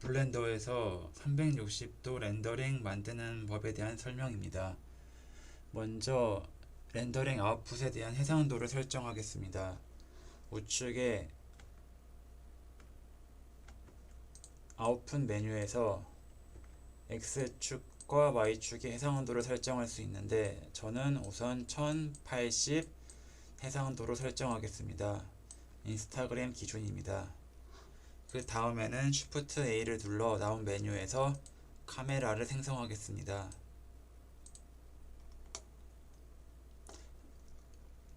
블렌더에서 360도 렌더링 만드는 법에 대한 설명입니다. 먼저 렌더링 아웃풋에 대한 해상도를 설정하겠습니다. 우측에 아웃풋 메뉴에서 X축과 Y축의 해상도를 설정할 수 있는데 저는 우선 1080 해상도로 설정하겠습니다. 인스타그램 기준입니다. 그 다음에는 Shift A를 눌러 나온 메뉴에서 카메라를 생성하겠습니다.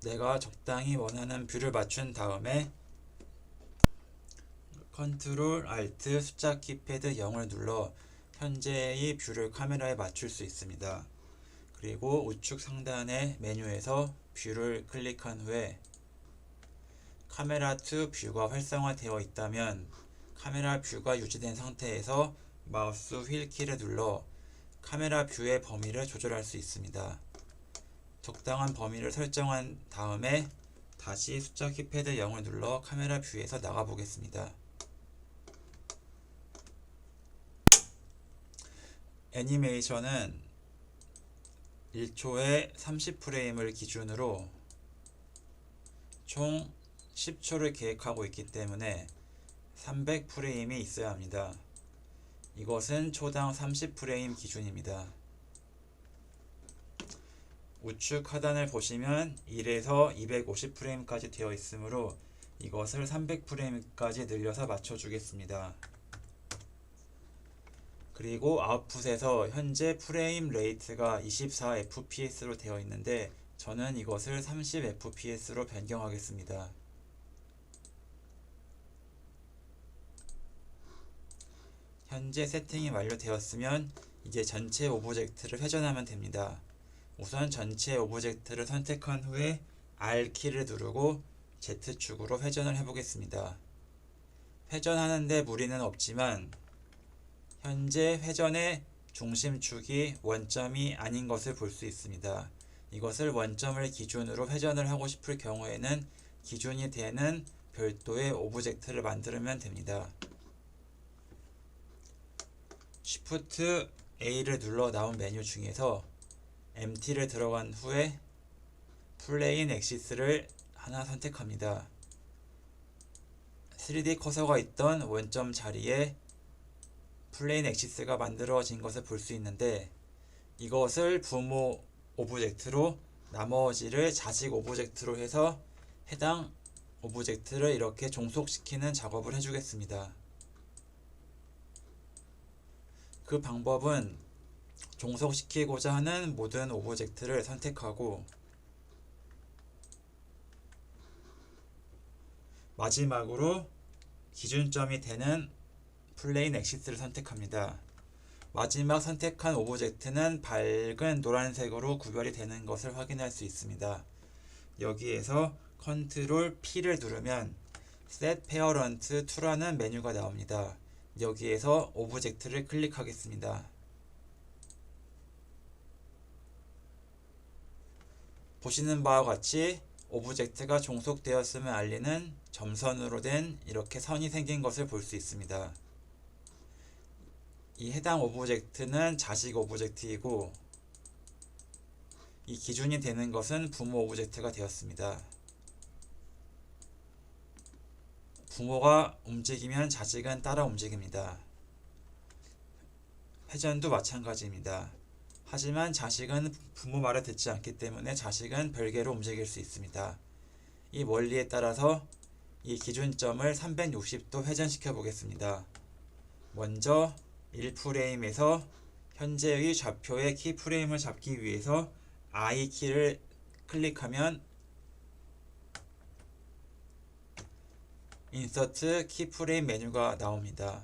내가 적당히 원하는 뷰를 맞춘 다음에 Ctrl Alt 숫자 키패드 0을 눌러 현재의 뷰를 카메라에 맞출 수 있습니다. 그리고 우측 상단의 메뉴에서 뷰를 클릭한 후에 카메라 to 뷰가 활성화되어 있다면 카메라 뷰가 유지된 상태에서 마우스 휠 키를 눌러 카메라 뷰의 범위를 조절할 수 있습니다. 적당한 범위를 설정한 다음에 다시 숫자 키패드 0을 눌러 카메라 뷰에서 나가 보겠습니다. 애니메이션은 1초에 30프레임을 기준으로 총 10초를 계획하고 있기 때문에 300프레임이 있어야 합니다. 이것은 초당 30프레임 기준입니다. 우측 하단을 보시면 1에서 250프레임까지 되어 있으므로 이것을 300프레임까지 늘려서 맞춰주겠습니다. 그리고 아웃풋에서 현재 프레임 레이트가 24fps로 되어 있는데 저는 이것을 30fps로 변경하겠습니다. 현재 세팅이 완료되었으면 이제 전체 오브젝트를 회전하면 됩니다. 우선 전체 오브젝트를 선택한 후에 R키를 누르고 Z축으로 회전을 해보겠습니다. 회전하는데 무리는 없지만 현재 회전의 중심축이 원점이 아닌 것을 볼 수 있습니다. 이것을 원점을 기준으로 회전을 하고 싶을 경우에는 기준이 되는 별도의 오브젝트를 만들면 됩니다. Shift A를 눌러 나온 메뉴 중에서 MT를 들어간 후에 플레인 엑시스를 하나 선택합니다. 3D 커서가 있던 원점 자리에 플레인 엑시스가 만들어진 것을 볼 수 있는데 이것을 부모 오브젝트로 나머지를 자식 오브젝트로 해서 해당 오브젝트를 이렇게 종속시키는 작업을 해주겠습니다. 그 방법은 종속시키고자 하는 모든 오브젝트를 선택하고 마지막으로 기준점이 되는 플레인 엑시스를 선택합니다. 마지막 선택한 오브젝트는 밝은 노란색으로 구별이 되는 것을 확인할 수 있습니다. 여기에서 Ctrl P를 누르면 Set Parent to라는 메뉴가 나옵니다. 여기에서 오브젝트를 클릭하겠습니다. 보시는 바와 같이 오브젝트가 종속되었음을 알리는 점선으로 된 이렇게 선이 생긴 것을 볼 수 있습니다. 이 해당 오브젝트는 자식 오브젝트이고 이 기준이 되는 것은 부모 오브젝트가 되었습니다. 부모가 움직이면 자식은 따라 움직입니다. 회전도 마찬가지입니다. 하지만 자식은 부모 말을 듣지 않기 때문에 자식은 별개로 움직일 수 있습니다. 이 원리에 따라서 이 기준점을 360도 회전시켜 보겠습니다. 먼저 1프레임에서 현재의 좌표의 키프레임을 잡기 위해서 I키를 클릭하면 인서트 키프레임 메뉴가 나옵니다.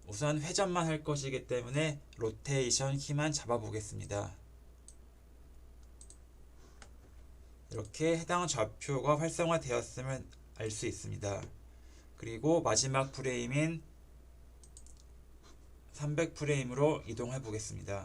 우선 회전만 할 것이기 때문에 로테이션 키만 잡아 보겠습니다. 이렇게 해당 좌표가 활성화되었음을 알 수 있습니다. 그리고 마지막 프레임인 300프레임으로 이동해 보겠습니다.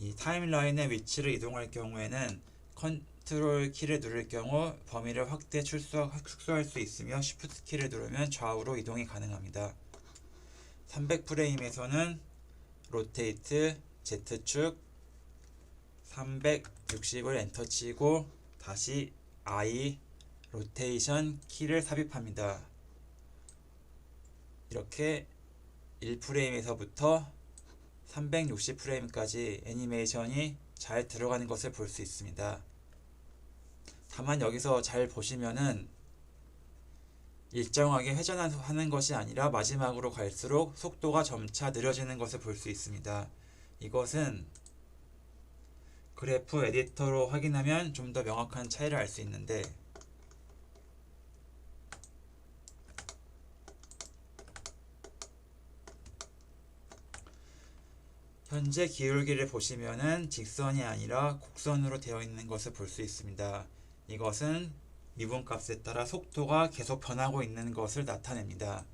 이 타임라인의 위치를 이동할 경우에는 컨트롤 키를 누를 경우 범위를 확대 축소할 수 있으며 쉬프트 키를 누르면 좌우로 이동이 가능합니다. 300프레임에서는 로테이트 Z축 360을 엔터 치고 다시 I 로테이션 키를 삽입합니다. 이렇게 1프레임에서부터 360프레임까지 애니메이션이 잘 들어가는 것을 볼 수 있습니다. 다만 여기서 잘 보시면은 일정하게 회전하는 것이 아니라 마지막으로 갈수록 속도가 점차 느려지는 것을 볼 수 있습니다. 이것은 그래프 에디터로 확인하면 좀 더 명확한 차이를 알 수 있는데, 현재 기울기를 보시면은 직선이 아니라 곡선으로 되어 있는 것을 볼 수 있습니다. 이것은 미분값에 따라 속도가 계속 변하고 있는 것을 나타냅니다.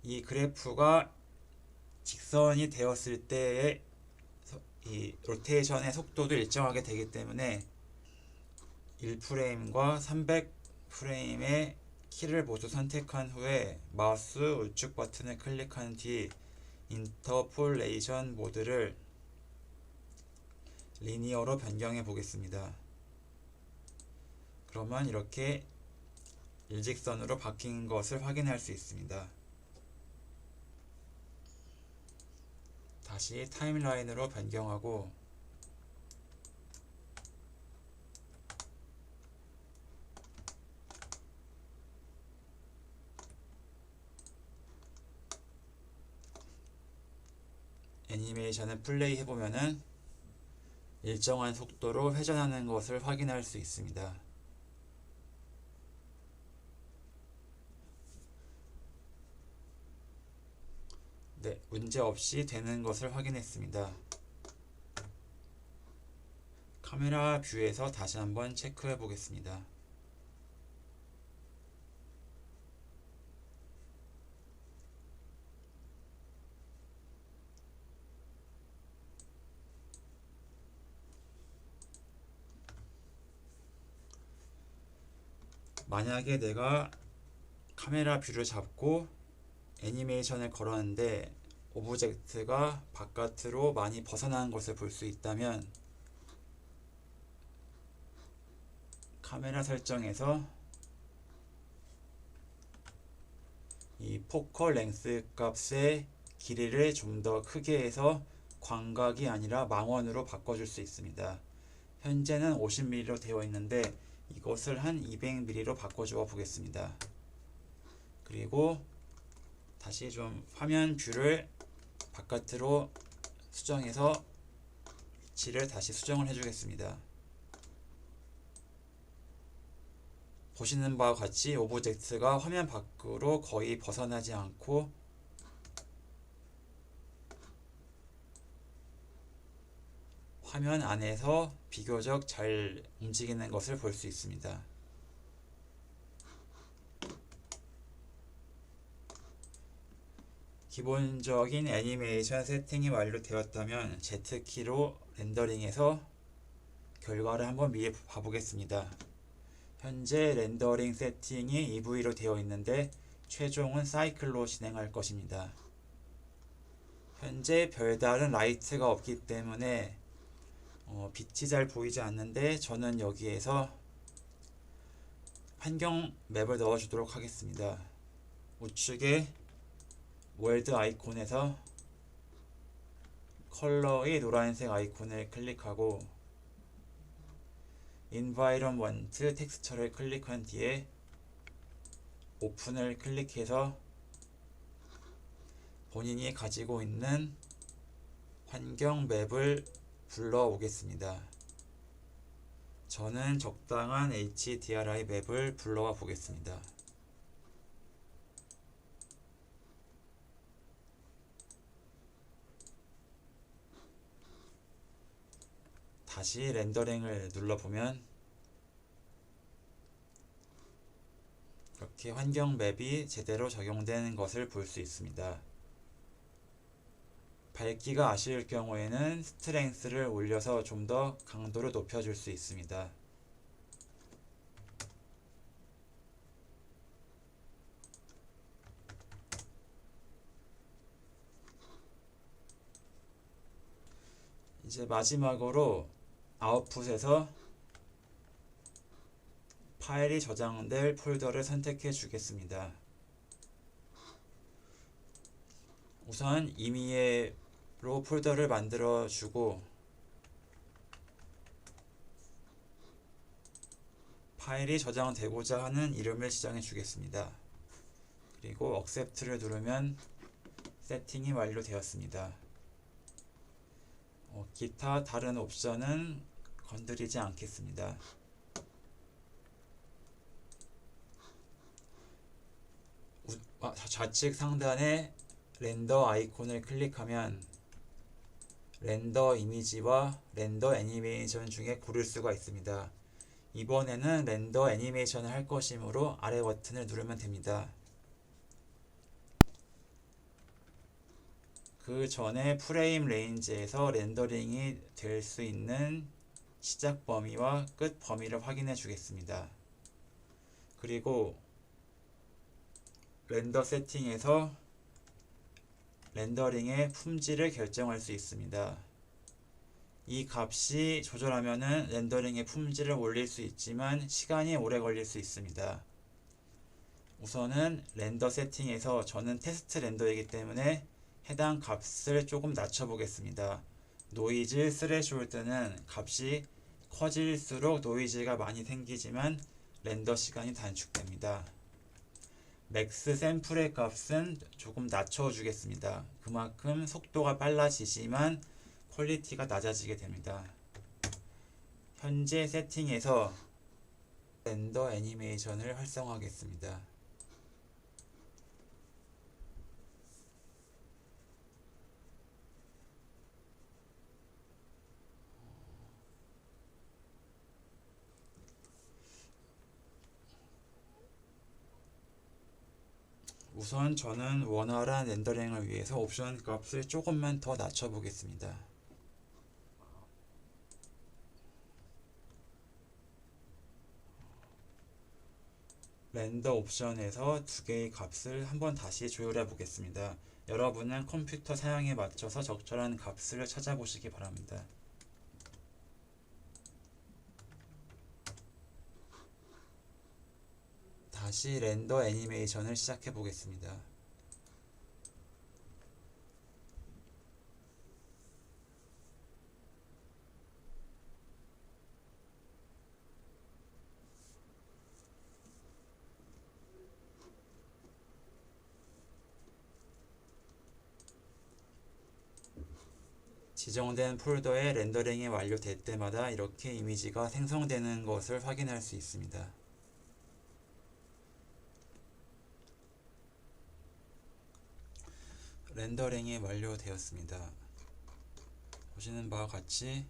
이 그래프가 직선이 되었을 때의 이 로테이션의 속도도 일정하게 되기 때문에 1프레임과 300프레임의 키를 모두 선택한 후에 마우스 우측 버튼을 클릭한 뒤 인터폴레이션 모드를 리니어로 변경해 보겠습니다. 그러면 이렇게 일직선으로 바뀐 것을 확인할 수 있습니다. 다시 타임라인으로 변경하고 애니메이션을 플레이 해보면은 일정한 속도로 회전하는 것을 확인할 수 있습니다. 네, 문제없이 되는 것을 확인했습니다. 카메라 뷰에서 다시 한번 체크해 보겠습니다. 만약에 내가 카메라 뷰를 잡고 애니메이션을 걸었는데 오브젝트가 바깥으로 많이 벗어나는 것을 볼 수 있다면 카메라 설정에서 이 포컬 랭스 값의 길이를 좀 더 크게 해서 광각이 아니라 망원으로 바꿔줄 수 있습니다. 현재는 50mm로 되어 있는데 이것을 한 200mm로 바꿔주어 보겠습니다. 그리고 다시 좀 화면 뷰를 바깥으로 수정해서 위치를 다시 수정을 해주겠습니다. 보시는 바와 같이 오브젝트가 화면 밖으로 거의 벗어나지 않고 화면 안에서 비교적 잘 움직이는 것을 볼 수 있습니다. 기본적인 애니메이션 세팅이 완료되었다면 Z키로 렌더링해서 결과를 한번 미리 봐보겠습니다. 현재 렌더링 세팅이 EV로 되어 있는데 최종은 사이클로 진행할 것입니다. 현재 별다른 라이트가 없기 때문에 빛이 잘 보이지 않는데 저는 여기에서 환경 맵을 넣어주도록 하겠습니다. 우측에 월드 아이콘에서 컬러의 노란색 아이콘을 클릭하고 Environment 텍스처를 클릭한 뒤에 오픈을 클릭해서 본인이 가지고 있는 환경 맵을 불러오겠습니다. 저는 적당한 HDRI 맵을 불러와 보겠습니다. 다시 렌더링을 눌러보면 이렇게 환경 맵이 제대로 적용되는 것을 볼 수 있습니다. 밝기가 아쉬울 경우에는 스트렝스를 올려서 좀 더 강도를 높여줄 수 있습니다. 이제 마지막으로 아웃풋에서 파일이 저장될 폴더를 선택해 주겠습니다. 우선 임의로 폴더를 만들어 주고 파일이 저장되고자 하는 이름을 지정해 주겠습니다. 그리고 accept를 누르면 세팅이 완료되었습니다. 기타 다른 옵션은 건드리지 않겠습니다. 좌측 상단에 렌더 아이콘을 클릭하면 렌더 이미지와 렌더 애니메이션 중에 고를 수가 있습니다. 이번에는 렌더 애니메이션을 할 것이므로 아래 버튼을 누르면 됩니다. 그 전에 프레임 레인지에서 렌더링이 될 수 있는 시작 범위와 끝 범위를 확인해 주겠습니다. 그리고 렌더 세팅에서 렌더링의 품질을 결정할 수 있습니다. 이 값이 조절하면은 렌더링의 품질을 올릴 수 있지만 시간이 오래 걸릴 수 있습니다. 우선은 렌더 세팅에서 저는 테스트 렌더이기 때문에 해당 값을 조금 낮춰 보겠습니다. 노이즈 스레시홀드는 값이 커질수록 노이즈가 많이 생기지만 렌더 시간이 단축됩니다. 맥스 샘플의 값은 조금 낮춰 주겠습니다. 그만큼 속도가 빨라지지만 퀄리티가 낮아지게 됩니다. 현재 세팅에서 렌더 애니메이션을 활성화하겠습니다. 우선 저는 원활한 렌더링을 위해서 옵션 값을 조금만 더 낮춰 보겠습니다. 렌더 옵션에서 두 개의 값을 한번 다시 조율해 보겠습니다. 여러분은 컴퓨터 사양에 맞춰서 적절한 값을 찾아보시기 바랍니다. 다시 렌더 애니메이션을 시작해 보겠습니다. 지정된 폴더에 렌더링이 완료될 때마다 이렇게 이미지가 생성되는 것을 확인할 수 있습니다. 렌더링이 완료되었습니다. 보시는 바와 같이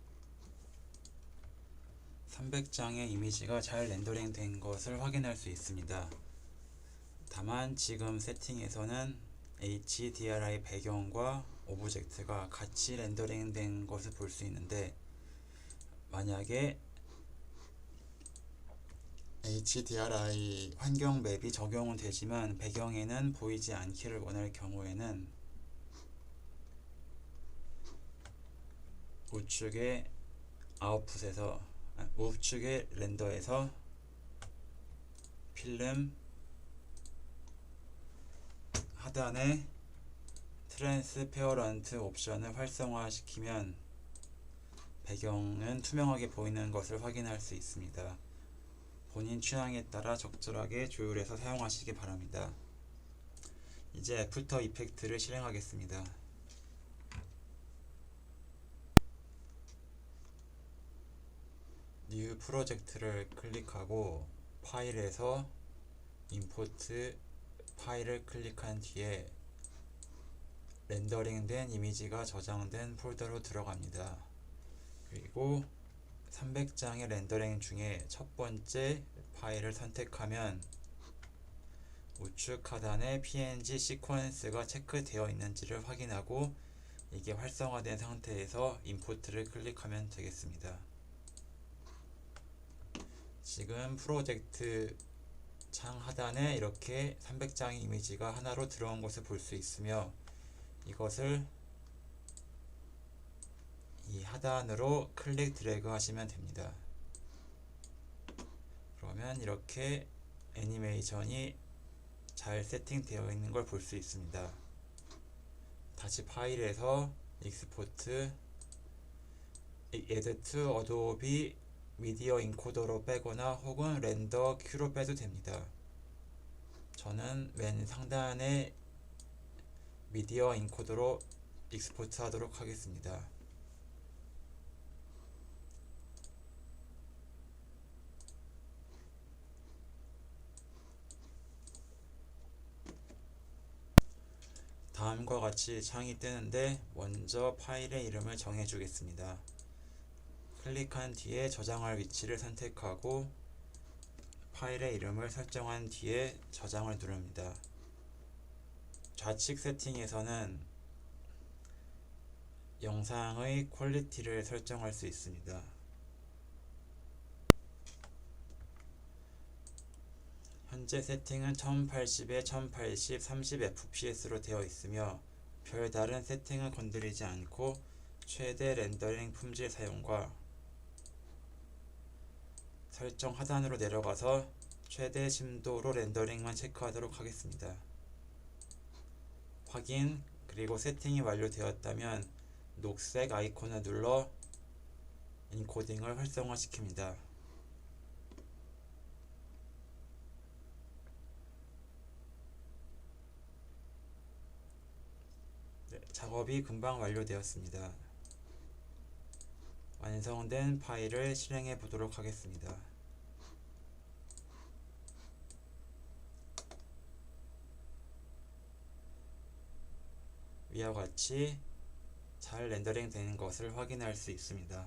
300장의 이미지가 잘 렌더링 된 것을 확인할 수 있습니다. 다만 지금 세팅에서는 HDRI 배경과 오브젝트가 같이 렌더링 된 것을 볼 수 있는데, 만약에 HDRI 환경 맵이 적용은 되지만 배경에는 보이지 않기를 원할 경우에는 우측의 우측의 렌더에서 필름 하단에 트랜스페어런트 옵션을 활성화시키면 배경은 투명하게 보이는 것을 확인할 수 있습니다. 본인 취향에 따라 적절하게 조율해서 사용하시기 바랍니다. 이제 애프터 이펙트를 실행하겠습니다. 뉴 프로젝트를 클릭하고 파일에서 임포트 파일을 클릭한 뒤에 렌더링된 이미지가 저장된 폴더로 들어갑니다. 그리고 300장의 렌더링 중에 첫 번째 파일을 선택하면 우측 하단에 PNG 시퀀스가 체크되어 있는지를 확인하고 이게 활성화된 상태에서 임포트를 클릭하면 되겠습니다. 지금 프로젝트 창 하단에 이렇게 300장의 이미지가 하나로 들어온 것을 볼 수 있으며, 이것을 이 하단으로 클릭 드래그 하시면 됩니다. 그러면 이렇게 애니메이션이 잘 세팅되어 있는 걸 볼 수 있습니다. 다시 파일에서 익스포트 Add to Adobe 미디어 인코더로 빼거나 혹은 렌더 큐로 빼도 됩니다. 저는 맨 상단에 미디어 인코더로 익스포트 하도록 하겠습니다. 다음과 같이 창이 뜨는데, 먼저 파일의 이름을 정해 주겠습니다. 클릭한 뒤에 저장할 위치를 선택하고 파일의 이름을 설정한 뒤에 저장을 누릅니다. 좌측 세팅에서는 영상의 퀄리티를 설정할 수 있습니다. 현재 세팅은 1080에 1080 30fps로 되어 있으며, 별다른 세팅을 건드리지 않고 최대 렌더링 품질 사용과 설정 하단으로 내려가서 최대 심도로 렌더링만 체크하도록 하겠습니다. 확인, 그리고 세팅이 완료되었다면 녹색 아이콘을 눌러 인코딩을 활성화시킵니다. 작업이 금방 완료되었습니다. 완성된 파일을 실행해 보도록 하겠습니다. 위와 같이 잘 렌더링 되는 것을 확인할 수 있습니다.